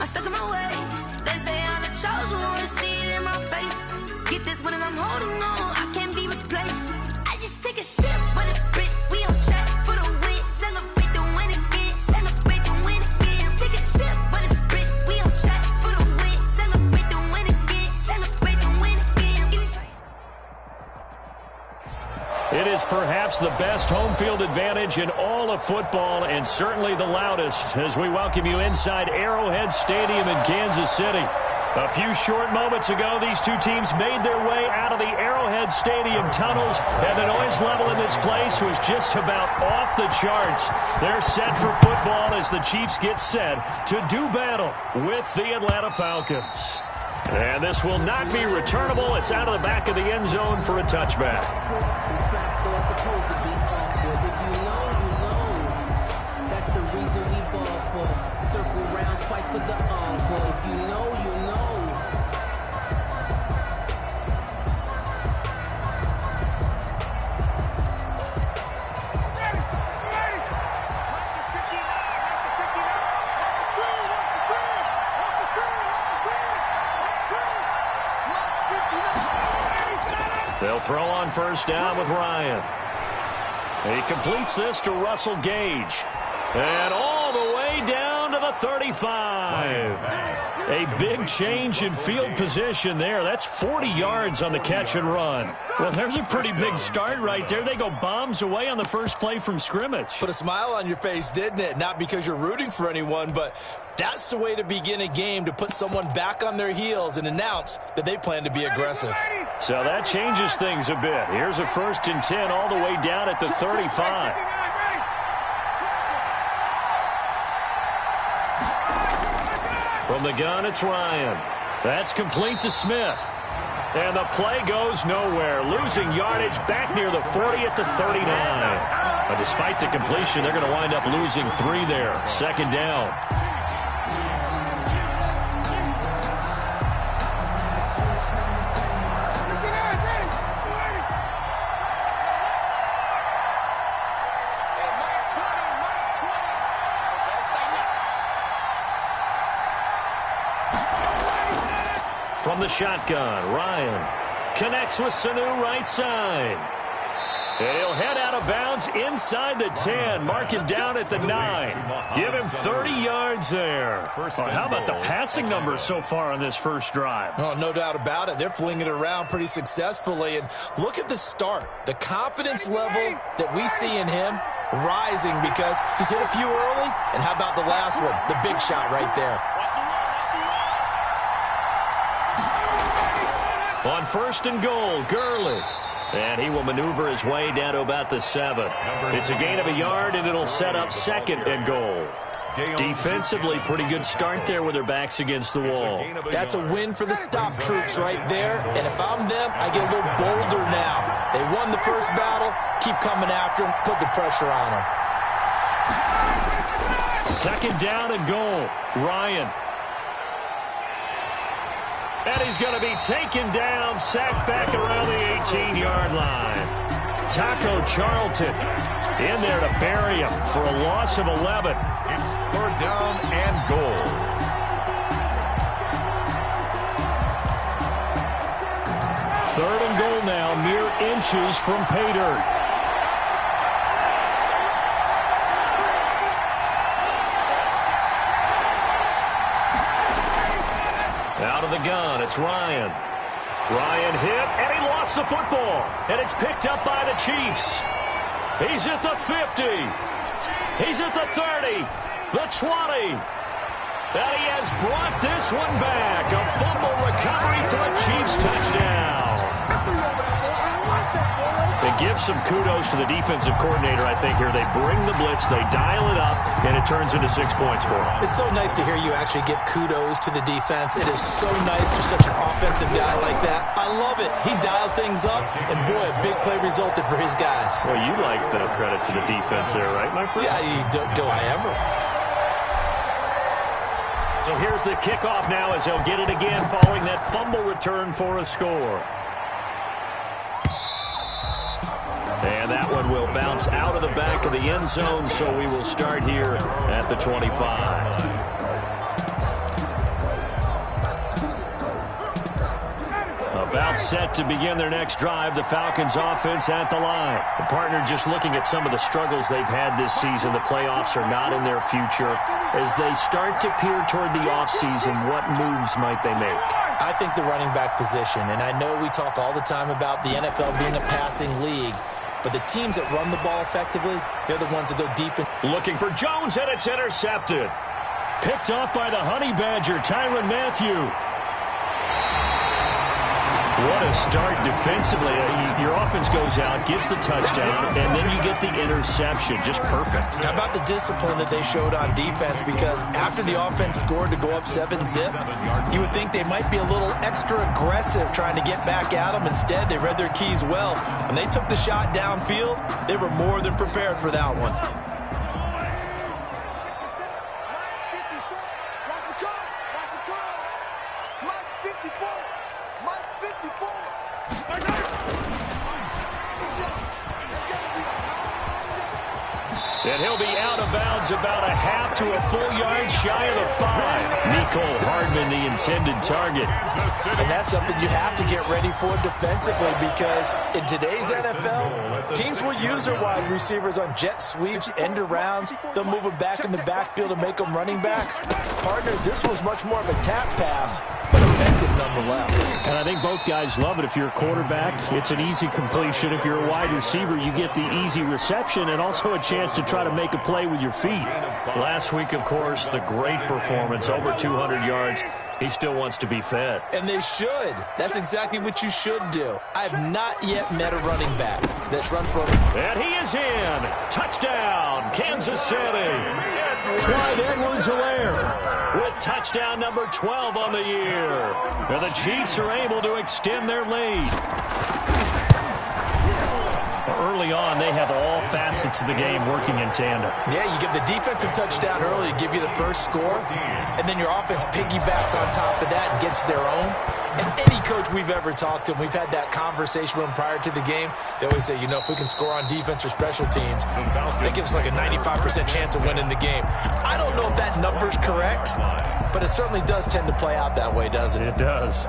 I'm stuck in my ways. They say I'm the chosen one, see it in my face. Get this one and I'm holding on, I can't be replaced. I just take a sip, but it's spit, we on track for the win. Celebrate the win again, celebrate the win again. Take a sip, but it's spit, we on track for the win. Celebrate the win again, celebrate the win again. It is perhaps the best home field advantage in all of football, and certainly the loudest, as we welcome you inside Arrowhead Stadium in Kansas City. A few short moments ago, these two teams made their way out of the Arrowhead Stadium tunnels, and the noise level in this place was just about off the charts. They're set for football as the Chiefs get set to do battle with the Atlanta Falcons. And this will not be returnable. It's out of the back of the end zone for a touchback. That's the reason we ball for. Circle round twice for the encore. If you know, you know. They'll throw on first down with Ryan. He completes this to Russell Gage. And all the way down to the 35. A big change in field position there. That's 40 yards on the catch and run. Well, there's a pretty big start right there. They go bombs away on the first play from scrimmage. Put a smile on your face, didn't it? Not because you're rooting for anyone, but that's the way to begin a game, to put someone back on their heels and announce that they plan to be aggressive. So that changes things a bit. Here's a 1st and 10 all the way down at the 35. From the gun, it's Ryan. That's complete to Smith. And the play goes nowhere. Losing yardage back near the 40 at the 39. But despite the completion, they're going to wind up losing 3 there. 2nd down. From the shotgun, Ryan connects with Sanu right side. He'll head out of bounds inside the 10, mark him down at the 9. Give him 30 yards there. Oh, how about the passing numbers so far on this first drive? Oh, no doubt about it. They're flinging it around pretty successfully. And look at the start. The confidence level that we see in him rising because he's hit a few early. And how about the last one? The big shot right there. On 1st and goal, Gurley. And he will maneuver his way down to about the 7. It's a gain of a yard, and it'll set up 2nd and goal. Defensively, pretty good start there with their backs against the wall. That's a win for the stop troops right there. And if I'm them, I get a little bolder now. They won the first battle. Keep coming after them. Put the pressure on them. 2nd down and goal. Ryan. And he's going to be taken down, sacked back around the 18-yard line. Taco Charlton in there to bury him for a loss of 11. It's 3rd down and goal. Third and goal now, mere inches from pay dirt. Out of the gun, it's Ryan. Ryan hit, and he lost the football. And it's picked up by the Chiefs. He's at the 50. He's at the 30. The 20. And he has brought this one back. A fumble recovery for a Chiefs touchdown. It gives some kudos to the defensive coordinator, I think, here. They bring the blitz, they dial it up, and it turns into 6 points for them. It's so nice to hear you actually give kudos to the defense. It is so nice for such an offensive guy like that. I love it. He dialed things up, and boy, a big play resulted for his guys. Well, you like the credit to the defense there, right, my friend? Yeah, do I ever. So here's the kickoff now as they'll get it again following that fumble return for a score. And that one will bounce out of the back of the end zone, so we will start here at the 25. About set to begin their next drive, the Falcons offense at the line. The partner, just looking at some of the struggles they've had this season, the playoffs are not in their future. As they start to peer toward the offseason, what moves might they make? I think the running back position, and I know we talk all the time about the NFL being a passing league, but the teams that run the ball effectively, they're the ones that go deep. Looking for Jones, and it's intercepted. Picked off by the Honey Badger, Tyrann Mathieu. What a start defensively. Your offense goes out, gets the touchdown, and then you get the interception. Just perfect. How about the discipline that they showed on defense? Because after the offense scored to go up 7-zip, you would think they might be a little extra aggressive trying to get back at them. Instead, they read their keys well. When they took the shot downfield, they were more than prepared for that one. And he'll be out of bounds about a half to a full yard shy of the 5. Mecole Hardman, the intended target. And that's something you have to get ready for defensively, because in today's NFL, teams will use their wide receivers on jet sweeps, end arounds. They'll move them back in the backfield and make them running backs. Partner, this was much more of a tap pass, but effective nonetheless. And I think both guys love it. If you're a quarterback, it's an easy completion. If you're a wide receiver, you get the easy reception and also a chance to try to make a play with your feet. Last week, of course, the great performance, over 200 yards. He still wants to be fed. And they should. That's exactly what you should do. I have not yet met a running back that's run for... And he is in. Touchdown, Kansas City. Clyde Edwards-Helaire with touchdown number 12 on the year. And the Chiefs are able to extend their lead. Early on, they have all facets of the game working in tandem. Yeah, you get the defensive touchdown early, give you the first score, and then your offense piggybacks on top of that and gets their own. And any coach we've ever talked to, we've had that conversation with them prior to the game, they always say, you know, if we can score on defense or special teams, that gives us like a 95% chance of winning the game. I don't know if that number's correct, but it certainly does tend to play out that way, doesn't it? It does.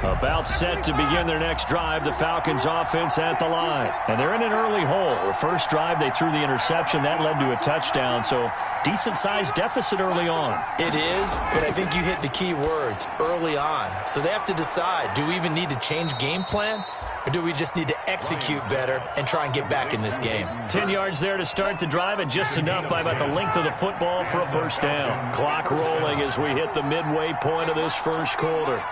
About set to begin their next drive, the Falcons offense at the line. And they're in an early hole. First drive, they threw the interception. That led to a touchdown, so decent-sized deficit early on. It is, but I think you hit the key words, early on. So they have to decide, do we even need to change game plan? Or do we just need to execute better and try and get back in this game? 10 yards there to start the drive, and just enough by about the length of the football for a first down. Clock rolling as we hit the midway point of this first quarter.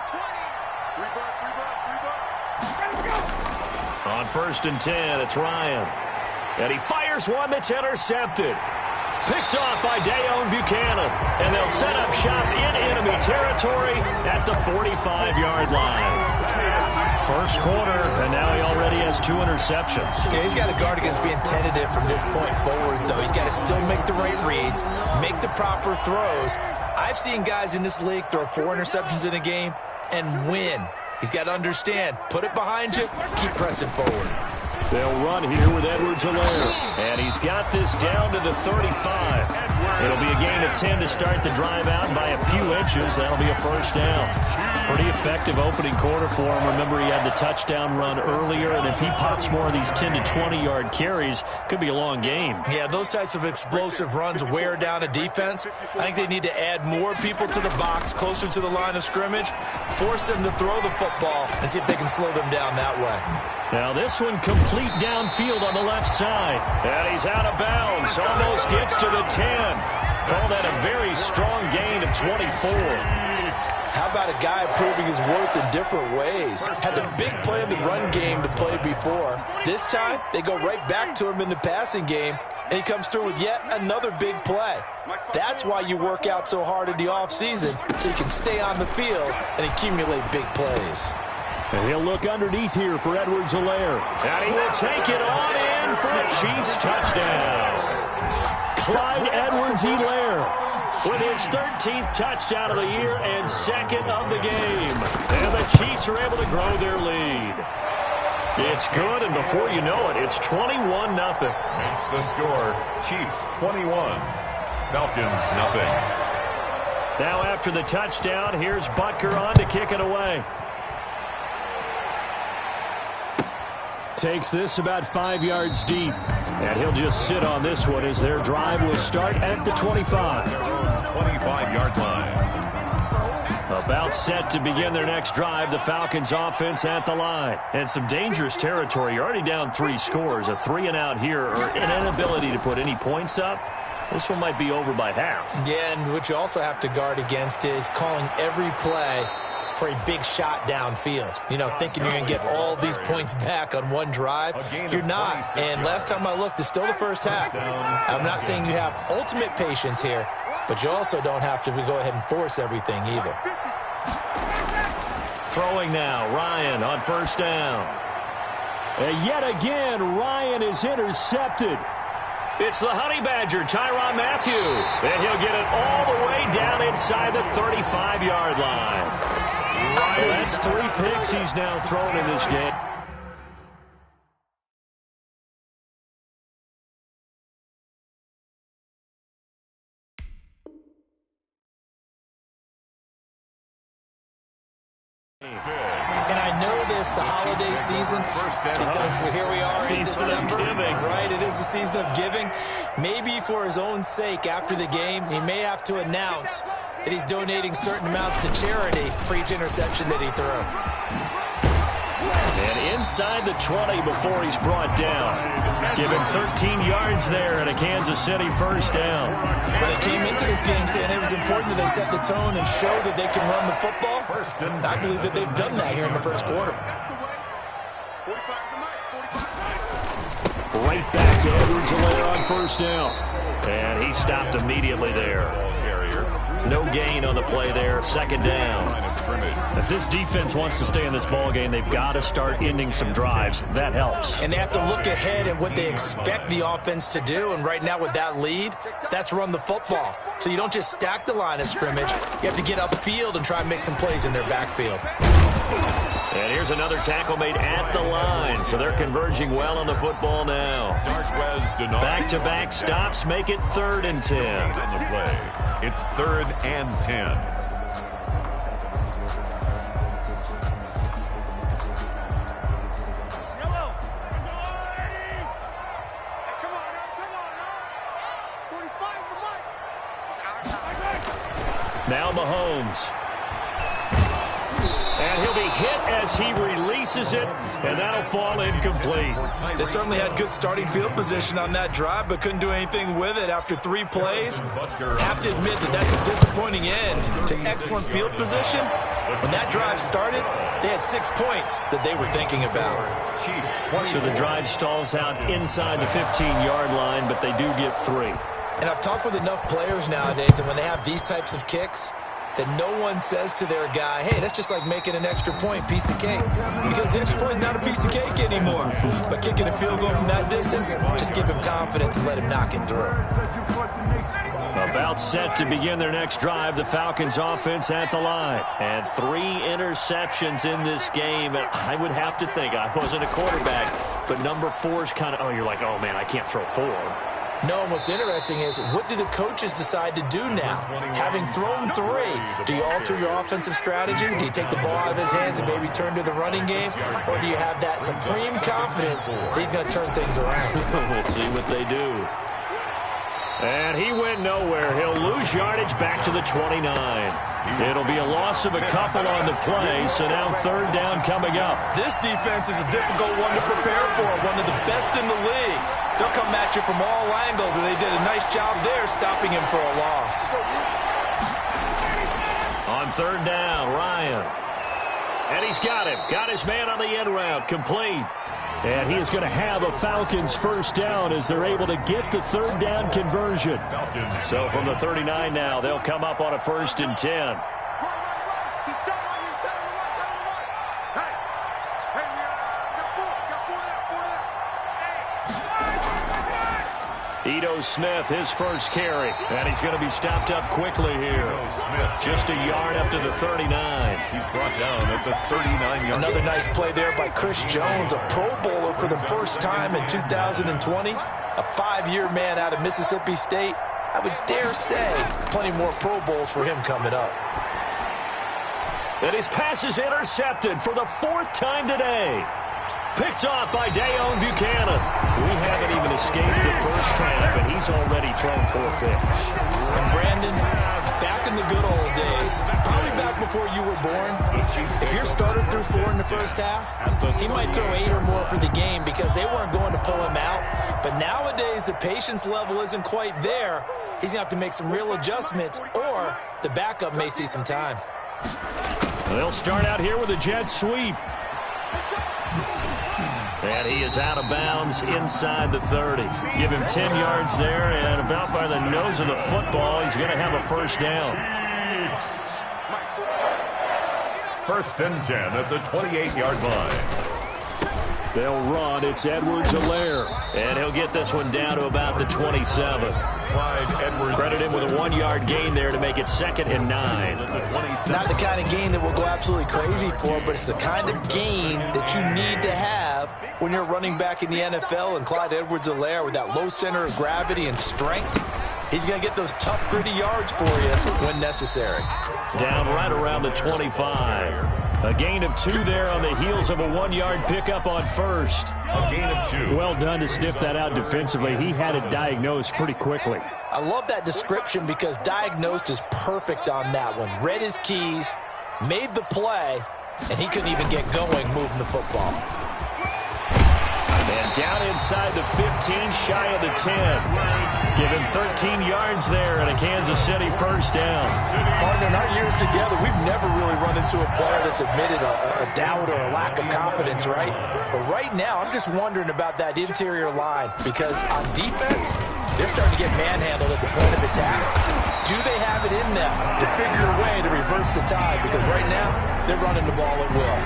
On 1st and 10, it's Ryan. And he fires one that's intercepted. Picked off by Dayon Buchanan. And they'll set up shop in enemy territory at the 45-yard line. First quarter, and now he already has 2 interceptions. Yeah, he's got to guard against being tentative from this point forward, though. He's got to still make the right reads, make the proper throws. I've seen guys in this league throw 4 interceptions in a game and win. He's got to understand, put it behind you, keep pressing forward. They'll run here with Edwards-Helaire. And he's got this down to the 35. It'll be a gain of 10 to start the drive out, and by a few inches, that'll be a first down. Pretty effective opening quarter for him. Remember, he had the touchdown run earlier, and if he pops more of these 10 to 20-yard carries, could be a long game. Yeah, those types of explosive runs wear down a defense. I think they need to add more people to the box, closer to the line of scrimmage, force them to throw the football, and see if they can slow them down that way. Now this one complete downfield on the left side. And he's out of bounds. Almost gets to the 10. Call that a very strong gain of 24. How about a guy proving his worth in different ways? Had a big play in the run game to play before. This time, they go right back to him in the passing game, and he comes through with yet another big play. That's why you work out so hard in the offseason, so you can stay on the field and accumulate big plays. And he'll look underneath here for Edwards-Helaire. And he will take it on in for a Chiefs touchdown. Clyde Edwards-Helaire with his 13th touchdown of the year and 2nd of the game. And the Chiefs are able to grow their lead. It's good, and before you know it, it's 21-0. Makes the score, Chiefs 21, Falcons nothing. Now after the touchdown, here's Butker on to kick it away. takes this about 5 yards deep. And he'll just sit on this one as their drive will start at the 25. 25-yard line. About set to begin their next drive, the Falcons offense at the line. And some dangerous territory. You're already down 3 scores. A 3-and-out here or an inability to put any points up. This one might be over by half. Yeah, and what you also have to guard against is calling every play for a big shot downfield. You know, thinking you're going to get all these points back on one drive. You're not. And last time I looked, it's still the first half. I'm not saying you have ultimate patience here, but you also don't have to go ahead and force everything either. Throwing now, Ryan on first down. And yet again, Ryan is intercepted. It's the Honey Badger, Tyrann Mathieu. And he'll get it all the way down inside the 35-yard line. Well, that's 3 picks he's now thrown in this game. And I know this, the holiday season, because here we are in December, right? It is the season of giving. Maybe for his own sake after the game, he may have to announce that he's donating certain amounts to charity for each interception that he threw. And inside the 20 before he's brought down. Give him 13 yards there and a Kansas City first down. Well, they came into this game saying it was important that they set the tone and show that they can run the football. I believe that they've done that here in the first quarter. Right back to Edwards-Helaire on first down. And he stopped immediately there. No gain on the play there. Second down. If this defense wants to stay in this ballgame, they've got to start ending some drives. That helps. And they have to look ahead at what they expect the offense to do. And right now with that lead, that's run the football. So you don't just stack the line of scrimmage. You have to get upfield and try and make some plays in their backfield. And here's another tackle made at the line. So they're converging well on the football now. Back-to-back stops make it 3rd and 10. On the play. It's 3rd and 10. Now Mahomes. And he'll be hit as he releases it, and that'll fall incomplete. They certainly had good starting field position on that drive, but couldn't do anything with it after 3 plays. Have to admit that that's a disappointing end to excellent field position. When that drive started, they had 6 points that they were thinking about. So the drive stalls out inside the 15-yard line, but they do get 3. And I've talked with enough players nowadays, and when they have these types of kicks, that no one says to their guy, hey, that's just like making an extra point, piece of cake. Because the extra point is not a piece of cake anymore. But kicking a field goal from that distance, just give him confidence and let him knock it through. About set to begin their next drive, the Falcons offense at the line. And 3 interceptions in this game. And I would have to think, I wasn't a quarterback, but number 4 is kind of, you're like, oh, man, I can't throw 4. No, and what's interesting is, what do the coaches decide to do now? Having thrown 3, do you alter your offensive strategy? Do you take the ball out of his hands and maybe turn to the running game? Or do you have that supreme confidence that he's going to turn things around? We'll see what they do. And he went nowhere. He'll lose yardage back to the 29. It'll be a loss of a couple on the play, so now 3rd down coming up. This defense is a difficult one to prepare for, one of the best in the league. They'll come at you from all angles, and they did a nice job there stopping him for a loss. On 3rd down, Ryan. And he's got him. Got his man on the end route, complete. And he is going to have a Falcons first down as they're able to get the 3rd down conversion. So from the 39 now, they'll come up on a 1st and 10. Ito Smith, his first carry. And he's going to be stopped up quickly here. Just a yard up to the 39. He's brought down at the 39-yard. Another nice play there by Chris Jones, a Pro Bowler for the first time in 2020. A 5-year man out of Mississippi State. I would dare say plenty more Pro Bowls for him coming up. And his pass is intercepted for the 4th time today. Picked off by Dayon Buchanan. We haven't even escaped the first half, and he's already thrown 4 picks. And Brandon, back in the good old days, probably back before you were born, if your starter threw 4 in the first half, he might throw 8 or more for the game because they weren't going to pull him out. But nowadays, the patience level isn't quite there. He's going to have to make some real adjustments, or the backup may see some time. They'll start out here with a jet sweep. And he is out of bounds inside the 30. Give him 10 yards there, and about by the nose of the football, he's going to have a first down. 1st and 10 at the 28-yard line. They'll run. It's Edwards-Helaire. And he'll get this one down to about the 27. Credit him with a 1-yard gain there to make it 2nd and 9. Not the kind of gain that we'll go absolutely crazy for, but it's the kind of gain that you need to have when you're running back in the NFL. And Clyde Edwards-Helaire, with that low center of gravity and strength, he's going to get those tough, gritty yards for you when necessary. Down right around the 25. A gain of 2 there on the heels of a 1-yard pickup on first. A gain of 2. Well done to sniff that out defensively. He had it diagnosed pretty quickly. I love that description because diagnosed is perfect on that one. Read his keys, made the play, and he couldn't even get going moving the football. And down inside the 15, shy of the 10. Give him 13 yards there and a Kansas City first down. Partner, in our years together, we've never really run into a player that's admitted a doubt or a lack of confidence, right? But right now, I'm just wondering about that interior line because on defense, they're starting to get manhandled at the point of attack. Do they have it in them to figure a way to reverse the tide? Because right now, they're running the ball at will.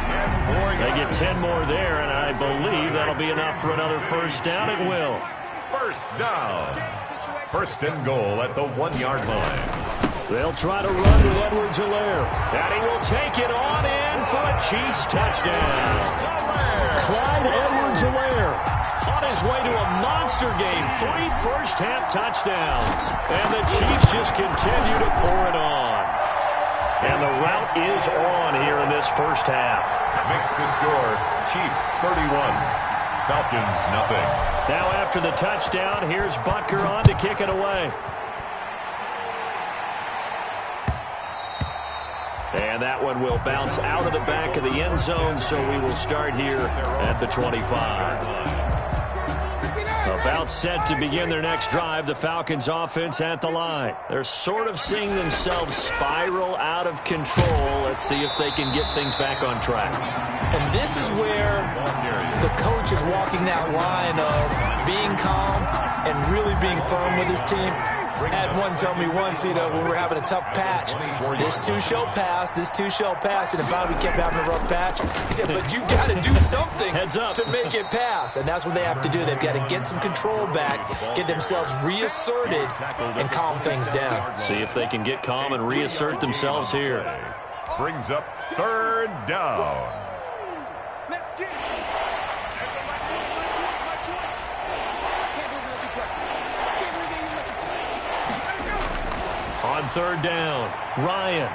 They get 10 more there, and I believe that'll be enough for another first down at will. First down. 1st and goal at the 1-yard line. They'll try to run with Edwards-Helaire. And he will take it on in for a Chiefs touchdown. Clyde Edwards-Helaire on his way to a monster game. 3 first-half touchdowns. And the Chiefs just continue to pour it on. And the route is on here in this first half. Makes the score Chiefs 31. Falcons nothing. Now after the touchdown, here's Butker on to kick it away. And that one will bounce out of the back of the end zone, so we will start here at the 25. About set to begin their next drive, the Falcons offense at the line. They're sort of seeing themselves spiral out of control. Let's see if they can get things back on track. And this is where the coach is walking that line of being calm and really being firm with his team. I had one tell me once, when we were having a tough patch, this too shall pass, this too shall pass, and finally we kept having a rough patch. He said, but you got to do something to make it pass, and that's what they have to do. They've got to get some control back, get themselves reasserted, and calm things down. See if they can get calm and reassert themselves here. Brings up 3rd down. Let's get it. On 3rd down, Ryan.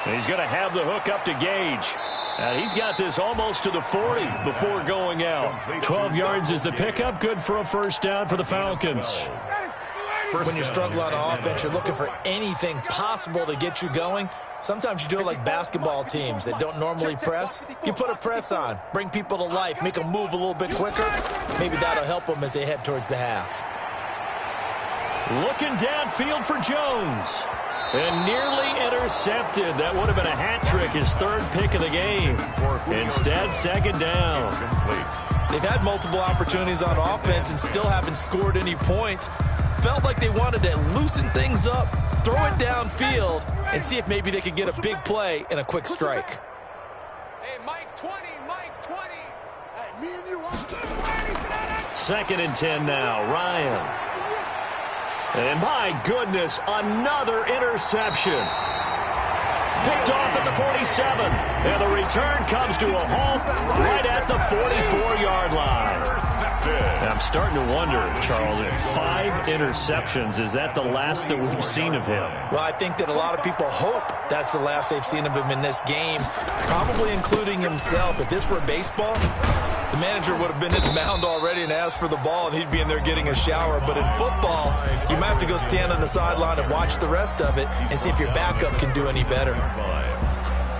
And he's going to have the hook up to Gage. And he's got this almost to the 40 before going out. 12 yards is the pickup. Good for a first down for the Falcons. When you struggle on offense, you're looking for anything possible to get you going. Sometimes you do it like basketball teams that don't normally press. You put a press on, bring people to life, make them move a little bit quicker. Maybe that'll help them as they head towards the half. Looking downfield for Jones. And nearly intercepted. That would have been a hat trick, his 3rd pick of the game. Instead, 2nd down. They've had multiple opportunities on offense and still haven't scored any points. Felt like they wanted to loosen things up, throw it downfield, and see if maybe they could get a big play and a quick strike. Hey, Mike 20, Mike 20. Hey, me and you are. 2nd and 10 now, Ryan. And my goodness, another interception. Picked off at the 47. And the return comes to a halt right at the 44-yard line. I'm starting to wonder, Charles, if 5 interceptions, is that the last that we've seen of him? Well, I think that a lot of people hope that's the last they've seen of him in this game, probably including himself. If this were baseball, the manager would have been at the mound already and asked for the ball, and he'd be in there getting a shower. But in football, you might have to go stand on the sideline and watch the rest of it and see if your backup can do any better.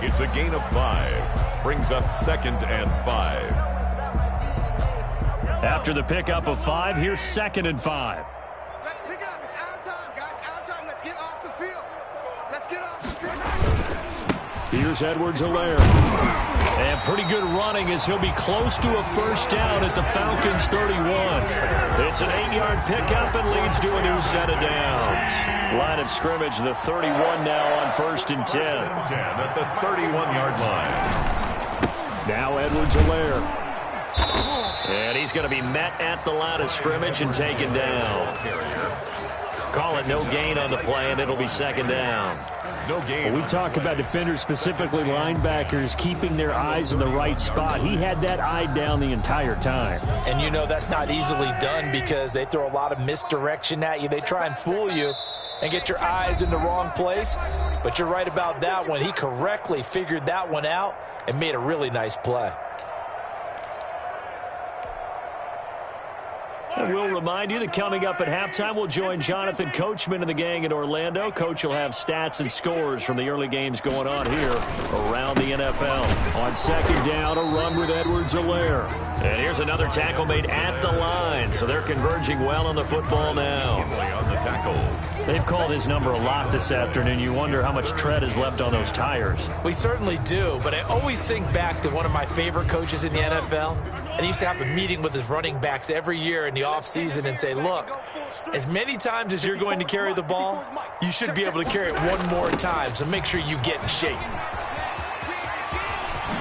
It's a gain of 5. Brings up 2nd and 5. After the pickup of 5, here's 2nd and 5. Let's pick it up. It's out of time, guys. Out of time. Let's get off the field. Let's get off the field. Here's Edwards-Helaire. And pretty good running as he'll be close to a first down at the Falcons' 31. It's an 8-yard pickup and leads to a new set of downs. Line of scrimmage, the 31 now on 1st and 10. 10 at the 31-yard line. Now Edwards-Helaire. And he's going to be met at the line of scrimmage and taken down. Call it no gain on the play, and it'll be 2nd down. No gain. Well, we talk about defenders, specifically linebackers, keeping their eyes in the right spot. He had that eye down the entire time. And you know that's not easily done because they throw a lot of misdirection at you. They try and fool you and get your eyes in the wrong place. But you're right about that one. He correctly figured that one out and made a really nice play. And we'll remind you that coming up at halftime, we'll join Jonathan Coachman and the gang in Orlando. Coach will have stats and scores from the early games going on here around the NFL. On 2nd down, a run with Edwards-Helaire. And here's another tackle made at the line, so they're converging well on the football now. On the tackle. They've called his number a lot this afternoon. You wonder how much tread is left on those tires. We certainly do, but I always think back to one of my favorite coaches in the NFL. And he used to have a meeting with his running backs every year in the offseason and say, look, as many times as you're going to carry the ball, you should be able to carry it one more time, so make sure you get in shape.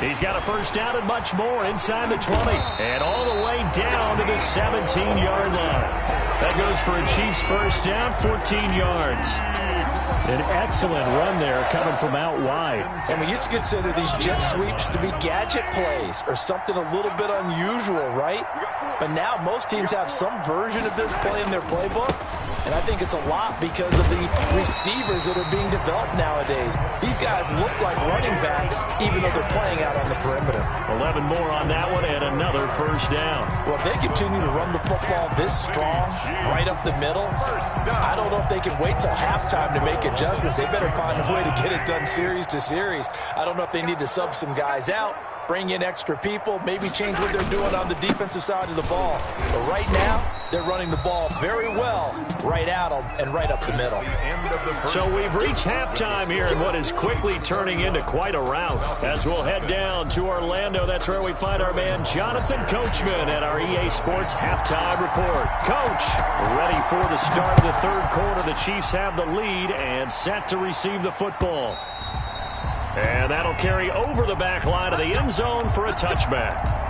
He's got a first down and much more inside the 20. And all the way down to the 17-yard line. That goes for a Chiefs first down, 14 yards. An excellent run there coming from out wide. And we used to consider these jet sweeps to be gadget plays or something a little bit unusual, right? But now most teams have some version of this play in their playbook. And I think it's a lot because of the receivers that are being developed nowadays. These guys look like running backs even though they're playing out on the perimeter. 11 more on that one and another first down. Well, if they continue to run the football this strong, right up the middle, I don't know if they can wait till halftime to make adjustments. They better find a way to get it done series to series. I don't know if they need to sub some guys out, bring in extra people, maybe change what they're doing on the defensive side of the ball. But right now, they're running the ball very well right at them and right up the middle. So we've reached halftime here in what is quickly turning into quite a rout. As we'll head down to Orlando, that's where we find our man Jonathan Coachman at our EA Sports Halftime Report. Coach, ready for the start of the third quarter. The Chiefs have the lead and set to receive the football. And that'll carry over the back line of the end zone for a touchback.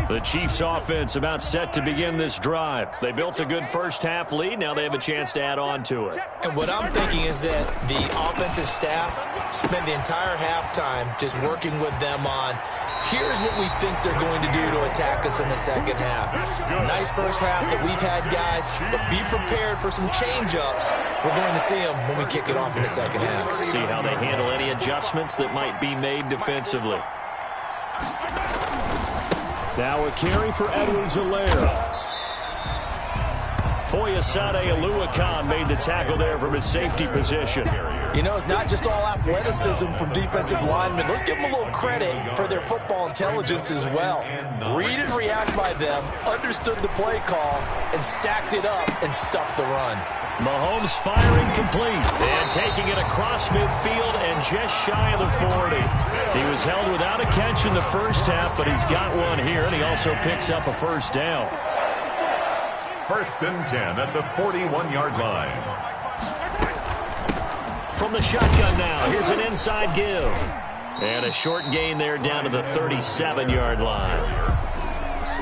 The Chiefs offense about set to begin this drive. They built a good first half lead. Now they have a chance to add on to it. And what I'm thinking is that the offensive staff spent the entire halftime just working with them on, here's what we think they're going to do to attack us in the second half. Nice first half that we've had, guys, but be prepared for some change-ups. We're going to see them when we kick it off in the second half. See how they handle any adjustments that might be made defensively. Now a carry for Edwards-Helaire. Foyesade Oluwakan made the tackle there from his safety position. You know, it's not just all athleticism from defensive linemen. Let's give them a little credit for their football intelligence as well. Read and react by them, understood the play call, and stacked it up and stuffed the run. Mahomes firing complete and taking it across midfield and just shy of the 40. He was held without a catch in the first half, but he's got one here, and he also picks up a first down. 1st and 10 at the 41-yard line. From the shotgun now, here's an inside give. And a short gain there down to the 37-yard line.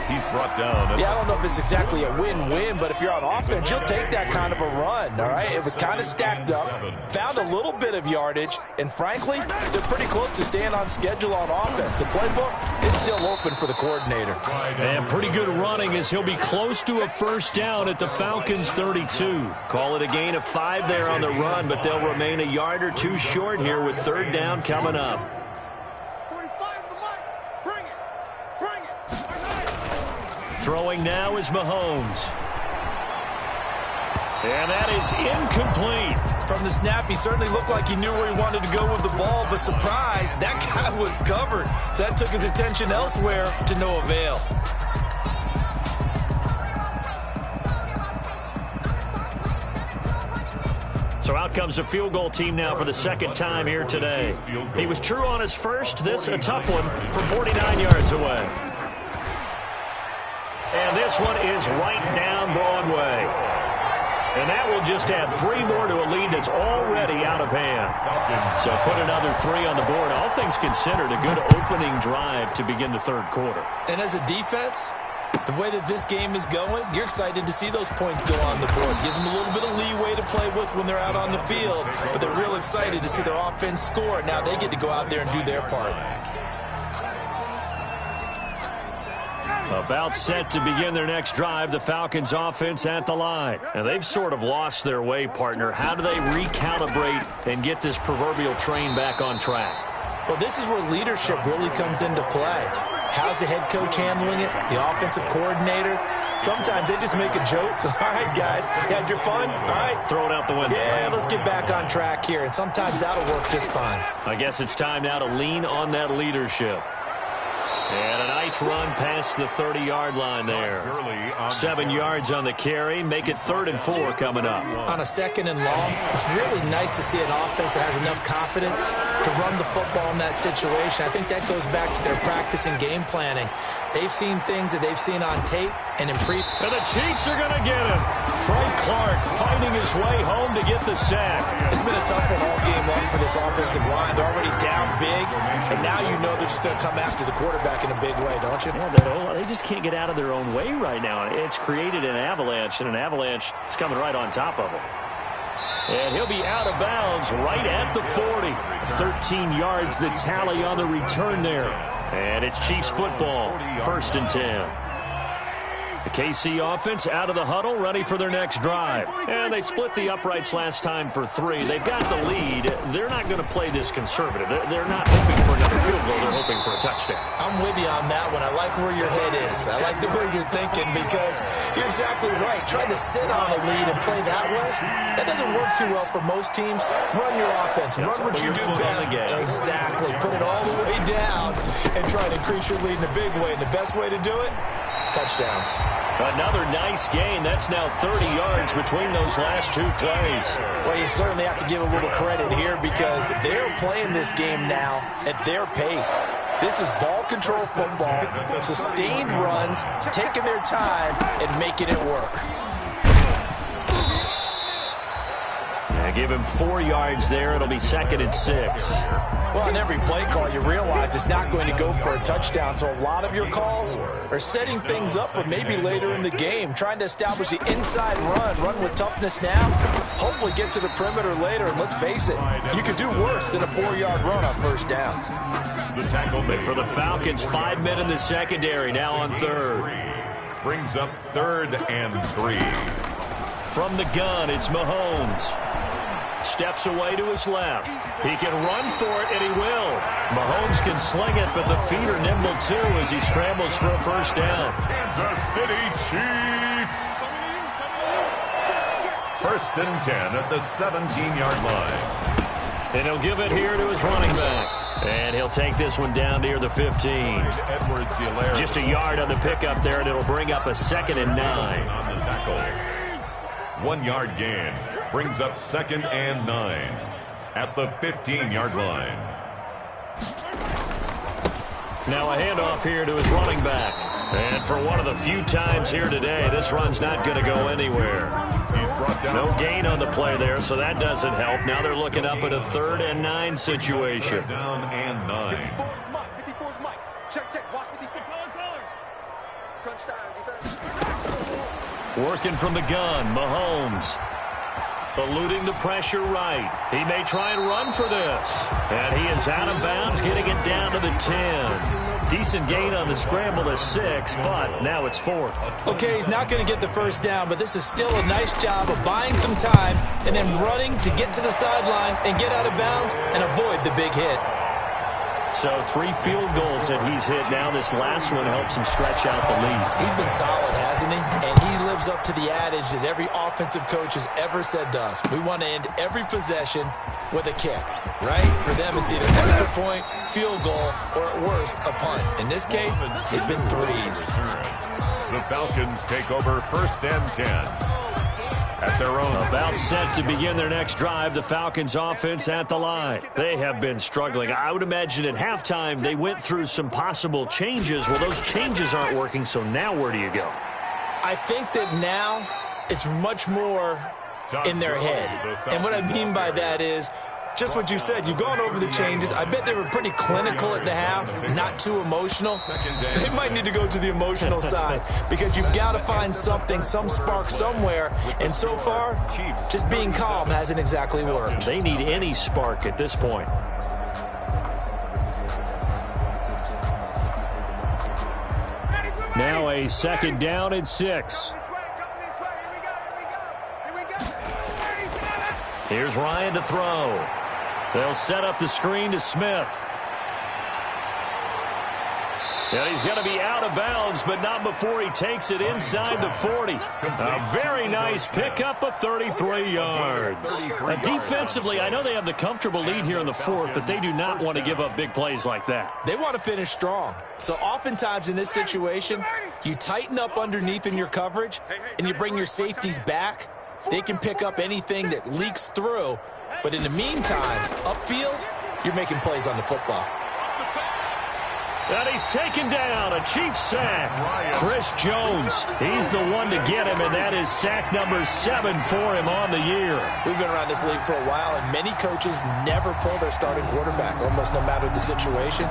He's brought down. Yeah, I don't know if it's exactly a win-win, but if you're on offense, you'll take that kind of a run, all right? It was kind of stacked up, found a little bit of yardage, and frankly, they're pretty close to staying on schedule on offense. The playbook is still open for the coordinator. And pretty good running as he'll be close to a first down at the Falcons' 32. Call it a gain of 5 there on the run, but they'll remain a yard or two short here with third down coming up. 45's the mic. Bring it. Bring it. Throwing now is Mahomes. And that is incomplete. From the snap, he certainly looked like he knew where he wanted to go with the ball, but surprise, that guy was covered. So that took his attention elsewhere to no avail. So out comes a field goal team now for the second time here today. He was true on his first. This a tough one from 49 yards away. And this one is right down Broadway. And that will just add 3 more to a lead that's already out of hand. So put another 3 on the board. All things considered, a good opening drive to begin the third quarter. And as a defense, the way that this game is going, you're excited to see those points go on the board. Gives them a little bit of leeway to play with when they're out on the field. But they're real excited to see their offense score. Now they get to go out there and do their part. About set to begin their next drive, the Falcons offense at the line. And they've sort of lost their way, partner. How do they recalibrate and get this proverbial train back on track? Well, this is where leadership really comes into play. How's the head coach handling it? The offensive coordinator? Sometimes they just make a joke. All right, guys, you had your fun? All right. Throw it out the window. Yeah, let's get back on track here. And sometimes that'll work just fine. I guess it's time now to lean on that leadership. And a nice run past the 30-yard line there. 7 yards on the carry. Make it 3rd and 4 coming up. On a 2nd and long, it's really nice to see an offense that has enough confidence to run the football in that situation. I think that goes back to their practice and game planning. They've seen things that they've seen on tape and in pre. And the Chiefs are going to get him. Frank Clark fighting his way home to get the sack. It's been a tough one all game long for this offensive line. They're already down big, and now you know they're just going to come after the quarterback in a big way, don't you? Yeah, they just can't get out of their own way right now. It's created an avalanche, and an avalanche is coming right on top of them. And he'll be out of bounds right at the 40. 13 yards the tally on the return there. And it's Chiefs football, 1st and 10. The KC offense out of the huddle, ready for their next drive. And they split the uprights last time for 3. They've got the lead. They're not going to play this conservative. They're not hoping for another field goal. They're hoping for a touchdown. I'm with you on that one. I like where your head is. I like the way you're thinking because you're exactly right. Trying to sit on a lead and play that way, that doesn't work too well for most teams. Run your offense. Run what you do best. Exactly. Put it all the way down and try to increase your lead in a big way. And the best way to do it? Touchdowns. Another nice gain. That's now 30 yards between those last 2 plays. Well, you certainly have to give a little credit here because they're playing this game now at their pace. This is ball control football, sustained runs, taking their time, and making it work. Yeah, give him 4 yards there. It'll be 2nd and 6. Well, on every play call, you realize it's not going to go for a touchdown. So a lot of your calls are setting things up for maybe later in the game, trying to establish the inside run with toughness now, hopefully get to the perimeter later. And let's face it, you could do worse than a 4-yard run on 1st down. But for the Falcons, 5 men in the secondary, now on 3rd. Brings up 3rd and 3. From the gun, it's Mahomes. Steps away to his left. He can run for it, and he will. Mahomes can sling it, but the feet are nimble, too, as he scrambles for a first down. Kansas City Chiefs. 1st and 10 at the 17-yard line. And he'll give it here to his running back. And he'll take this one down near the 15. Just a yard on the pickup there, and it'll bring up a 2nd and 9. On the tackle. 1-yard gain. Brings up 2nd and 9 at the 15-yard line. Now a handoff here to his running back. And for one of the few times here today, this run's not going to go anywhere. He's brought down. No gain on the play there, so that doesn't help. Now they're looking up at a 3rd and 9 situation. Down and 9. 54's Mike. Check. Watch 54. Lunchtime defense. Working from the gun, Mahomes. Eluding the pressure right. He may try and run for this. And he is out of bounds, getting it down to the 10. Decent gain on the scramble to 6, but now it's 4th. Okay, he's not going to get the first down, but this is still a nice job of buying some time and then running to get to the sideline and get out of bounds and avoid the big hit. So 3 field goals that he's hit now. This last one helps him stretch out the lead. He's been solid, hasn't he? And he lives up to the adage that every offensive coach has ever said to us. We want to end every possession with a kick, right? For them, it's either extra point, field goal, or at worst, a punt. In this case, it's been 3s. The Falcons take over 1st and 10. At their own. About set to begin their next drive, the Falcons offense at the line. They have been struggling. I would imagine at halftime they went through some possible changes. Well, those changes aren't working, so now where do you go? I think that now it's much more in their head. And what I mean by that is just what you said. You've gone over the changes. I bet they were pretty clinical at the half, not too emotional. They might need to go to the emotional side because you've got to find something, some spark somewhere. And so far, just being calm hasn't exactly worked. They need any spark at this point. Now a 2nd down and 6. Here's Ryan to throw. They'll set up the screen to Smith. And he's going to be out of bounds, but not before he takes it inside the 40. A very nice pickup of 33 yards. Defensively, I know they have the comfortable lead here in the 4th, but they do not want to give up big plays like that. They want to finish strong. So oftentimes in this situation, you tighten up underneath in your coverage, and you bring your safeties back. They can pick up anything that leaks through. But in the meantime, upfield, you're making plays on the football. And he's taken down, a Chiefs sack. Chris Jones, he's the one to get him, and that is sack number 7 for him on the year. We've been around this league for a while, and many coaches never pull their starting quarterback, almost no matter the situation.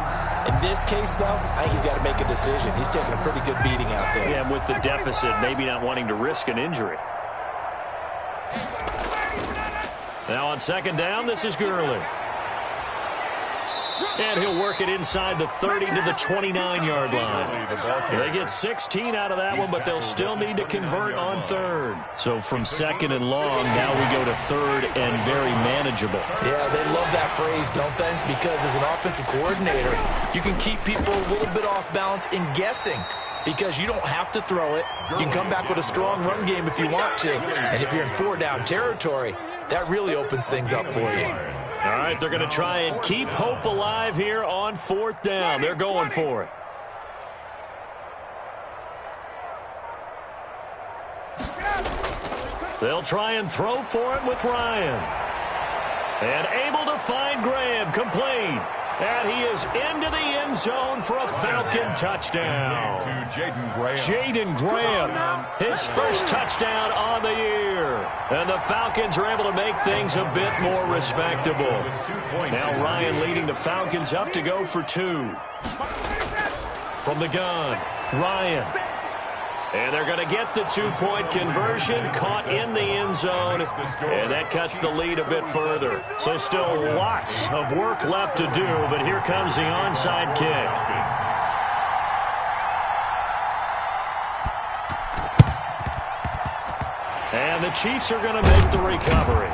In this case, though, I think he's got to make a decision. He's taking a pretty good beating out there. Yeah, and with the deficit, maybe not wanting to risk an injury. Now on 2nd down, this is Gurley. And he'll work it inside the 30 to the 29-yard line. They get 16 out of that one, but they'll still need to convert on 3rd. So from 2nd and long, now we go to 3rd and very manageable. Yeah, they love that phrase, don't they? Because as an offensive coordinator, you can keep people a little bit off balance in guessing. Because you don't have to throw it. You can come back with a strong run game if you want to. And if you're in 4-down territory, that really opens things up for you. All right, they're going to try and keep hope alive here on 4th down. They're going for it. They'll try and throw for it with Ryan. And able to find Graham, complete. And he is into the end zone for a Falcon touchdown. Jaden Graham, his first touchdown on the year. And the Falcons are able to make things a bit more respectable. Now Ryan leading the Falcons up to go for 2. From the gun, Ryan. And they're going to get the 2-point conversion, caught in the end zone, and that cuts the lead a bit further. So still lots of work left to do, but here comes the onside kick. And the Chiefs are going to make the recovery.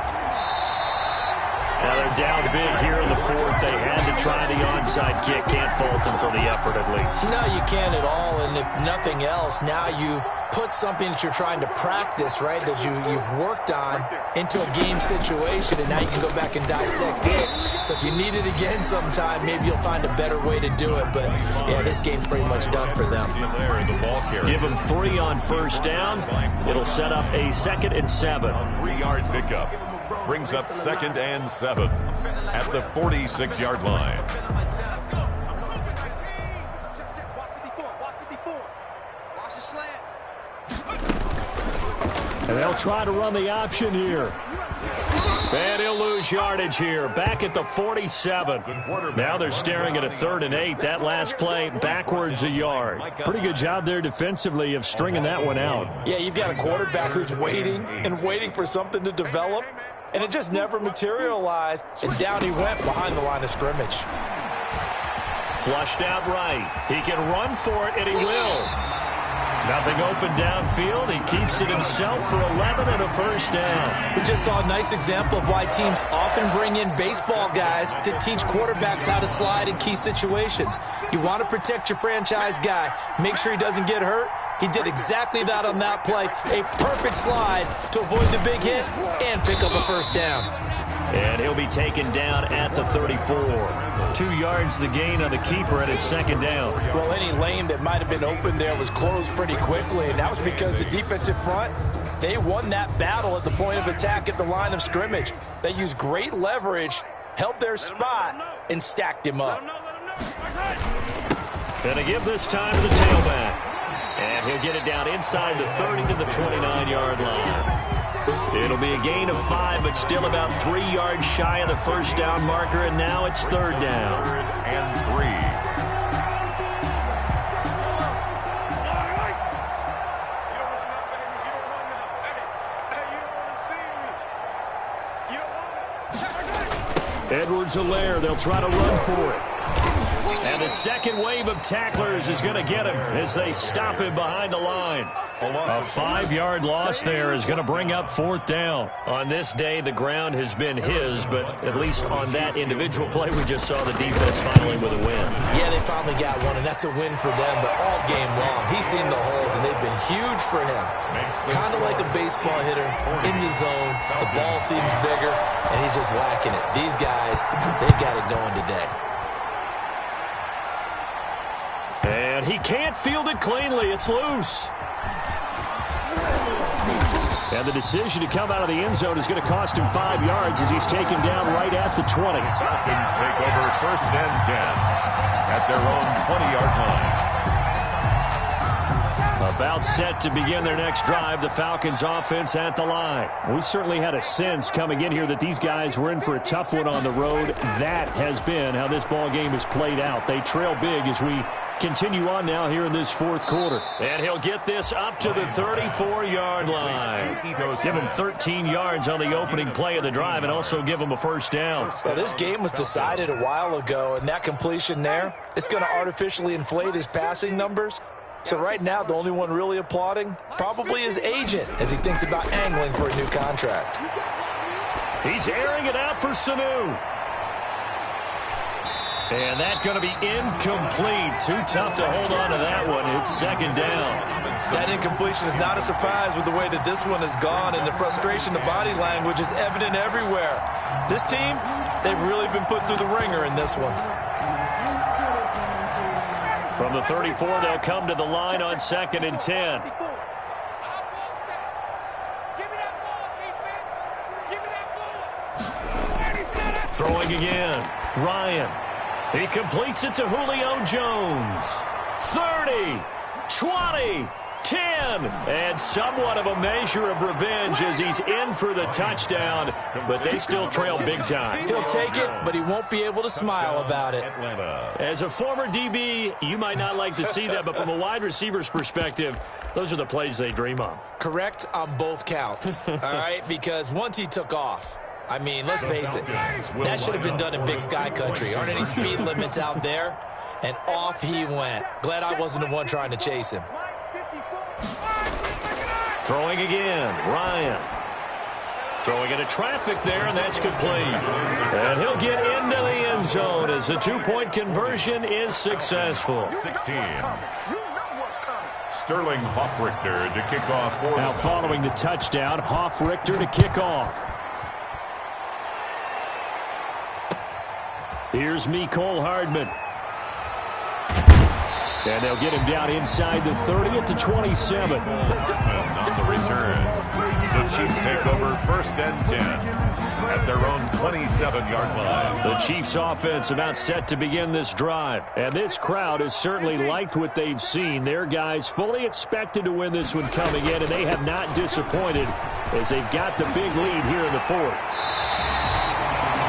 Now they're down big here in the 4th. They had to try the onside kick. Can't fault them for the effort at least. No, you can't at all. And if nothing else, now you've put something that you're trying to practice, right, that you've worked on into a game situation, and now you can go back and dissect it. So if you need it again sometime, maybe you'll find a better way to do it. But, yeah, this game's pretty much done for them. Give them 3 on 1st down. It'll set up a 2nd and 7. 3-yard pickup. Brings up 2nd and 7 at the 46-yard line. And they'll try to run the option here. And he'll lose yardage here. Back at the 47. Now they're staring at a 3rd and 8. That last play backwards a yard. Pretty good job there defensively of stringing that one out. Yeah, you've got a quarterback who's waiting and waiting for something to develop, and it just never materialized, and down he went behind the line of scrimmage. Flushed out right. He can run for it, and he will. Nothing open downfield. He keeps it himself for 11 and a first down. We just saw a nice example of why teams often bring in baseball guys to teach quarterbacks how to slide in key situations. You want to protect your franchise guy. Make sure he doesn't get hurt. He did exactly that on that play. A perfect slide to avoid the big hit and pick up a first down. And he'll be taken down at the 34. 2 yards the gain on the keeper, and it's 2nd down. Well, any lane that might have been open there was closed pretty quickly, and that was because the defensive front, they won that battle at the point of attack at the line of scrimmage. They used great leverage, held their spot, and stacked him up. Gonna give this time to the tailback. And he'll get it down inside the 30 to the 29-yard line. It'll be a gain of 5, but still about 3 yards shy of the first down marker, and now it's 3rd down. 3rd and 3. Edwards-Helaire, they'll try to run for it. And the second wave of tacklers is going to get him as they stop him behind the line. A 5-yard loss there is going to bring up 4th down. On this day, the ground has been his, but at least on that individual play, we just saw the defense finally with a win. Yeah, they finally got one, and that's a win for them, but all game long, he's seen the holes, and they've been huge for him. Kind of like a baseball hitter in the zone. The ball seems bigger, and he's just whacking it. These guys, they got it going today. And he can't field it cleanly. It's loose. And the decision to come out of the end zone is going to cost him 5 yards as he's taken down right at the 20. Falcons take over 1st and 10 at their own 20-yard line. About set to begin their next drive, the Falcons offense at the line. We certainly had a sense coming in here that these guys were in for a tough one on the road. That has been how this ball game has played out. They trail big as we continue on now here in this 4th quarter. And he'll get this up to the 34-yard line. Give him 13 yards on the opening play of the drive and also give him a first down. Well, this game was decided a while ago, and that completion there, it's going to artificially inflate his passing numbers. So right now, the only one really applauding probably his agent as he thinks about angling for a new contract. He's airing it out for Sanu. And that's going to be incomplete. Too tough to hold on to that one. It's 2nd down. That incompletion is not a surprise with the way that this one has gone, and the frustration, the body language is evident everywhere. This team, they've really been put through the ringer in this one. From the 34, they'll come to the line on 2nd and 10. Throwing again. Ryan. He completes it to Julio Jones. 30, 20, 10. And somewhat of a measure of revenge as he's in for the touchdown. But they still trail big time. He'll take it, but he won't be able to smile about it. As a former DB, you might not like to see that, but from a wide receiver's perspective, those are the plays they dream of. Correct on both counts, all right? Because once he took off, I mean, let's face it, that should have been done in Big Sky Country. Aren't any speed limits out there? And off he went. Glad I wasn't the one trying to chase him. Throwing again, Ryan. Throwing into traffic there, and that's complete. And he'll get into the end zone as the 2-point conversion is successful. 16. Sterling Hoffrichter to kick off. Now following the touchdown, Hoffrichter to kick off. Here's Mecole Hardman. And they'll get him down inside the 30 at the 27. On the return, the Chiefs take over 1st and 10 at their own 27-yard line. The Chiefs offense about set to begin this drive. And this crowd has certainly liked what they've seen. Their guys fully expected to win this one coming in, and they have not disappointed as they've got the big lead here in the 4th.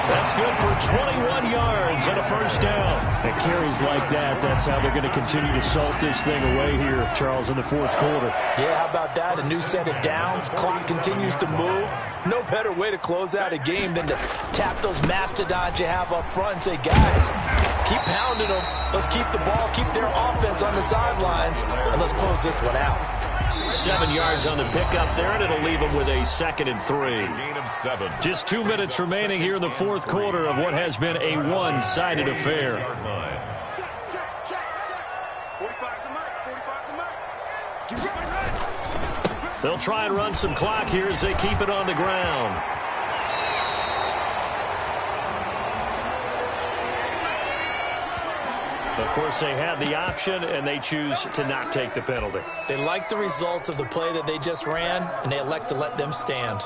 That's good for 21 yards and a first down. And carries like that, that's how they're going to continue to salt this thing away here, Charles, in the fourth quarter. Yeah, how about that? A new set of downs. Clock continues to move. No better way to close out a game than to tap those mastodons you have up front and say, guys, keep pounding them. Let's keep the ball, keep their offense on the sidelines, and let's close this one out. 7 yards on the pickup there, and it'll leave them with a 2nd and 3. Gain of 7. Just 2 minutes remaining here in the fourth quarter of what has been a one-sided affair. Check, check, check, check. 45's the mark, 45's the mark. Get ready. They'll try and run some clock here as they keep it on the ground. Of course, they had the option, and they choose to not take the penalty. They like the results of the play that they just ran, and they elect to let them stand.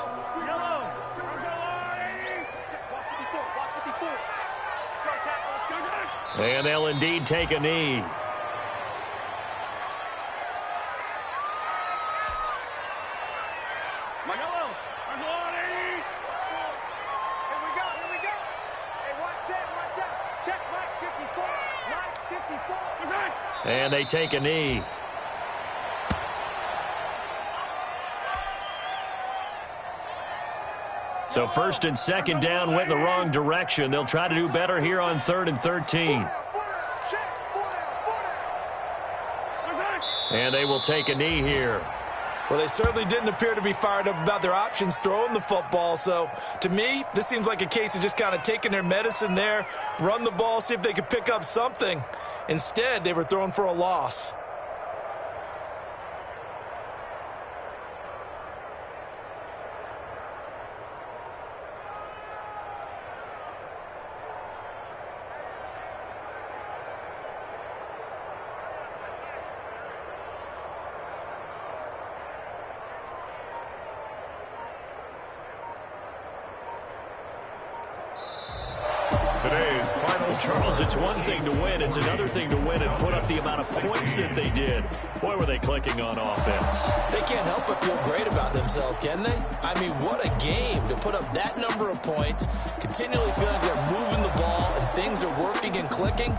And they'll indeed take a knee. And they take a knee. So 1st and 2nd down went in the wrong direction. They'll try to do better here on 3rd and 13. And they will take a knee here. Well, they certainly didn't appear to be fired up about their options throwing the football. So, to me, this seems like a case of just kind of taking their medicine there, run the ball, see if they could pick up something. Instead, they were throwing for a loss. Today's final. Charles, it's one thing to win. It's another thing to win and put up the amount of points that they did. Boy, were they clicking on offense. They can't help but feel great about themselves, can they? I mean, what a game to put up that number of points, continually feeling like they're moving the ball and things are working and clicking.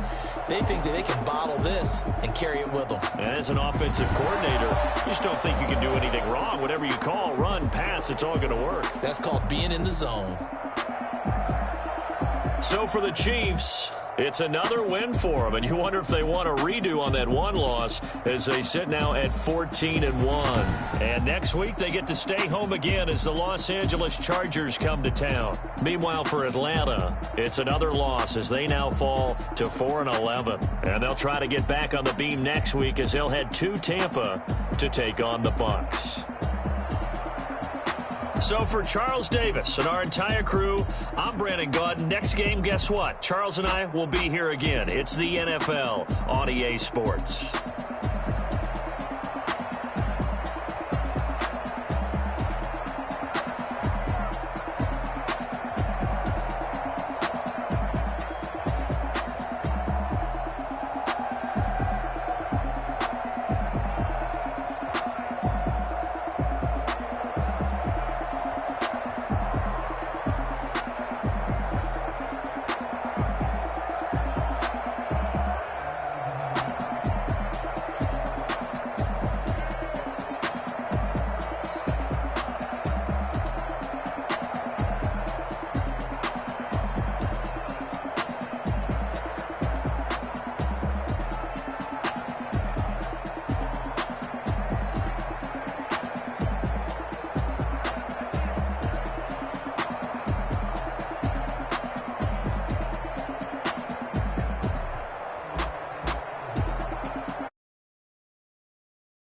They think that they can bottle this and carry it with them. And as an offensive coordinator, you just don't think you can do anything wrong. Whatever you call, run, pass, it's all going to work. That's called being in the zone. So for the Chiefs, it's another win for them, and you wonder if they want a redo on that one loss as they sit now at 14-1. And next week they get to stay home again as the Los Angeles Chargers come to town. Meanwhile, for Atlanta, it's another loss as they now fall to 4-11. And they'll try to get back on the beam next week as they'll head to Tampa to take on the Bucs. So for Charles Davis and our entire crew, I'm Brandon Gaudin. Next game, guess what? Charles and I will be here again. It's the NFL on EA Sports.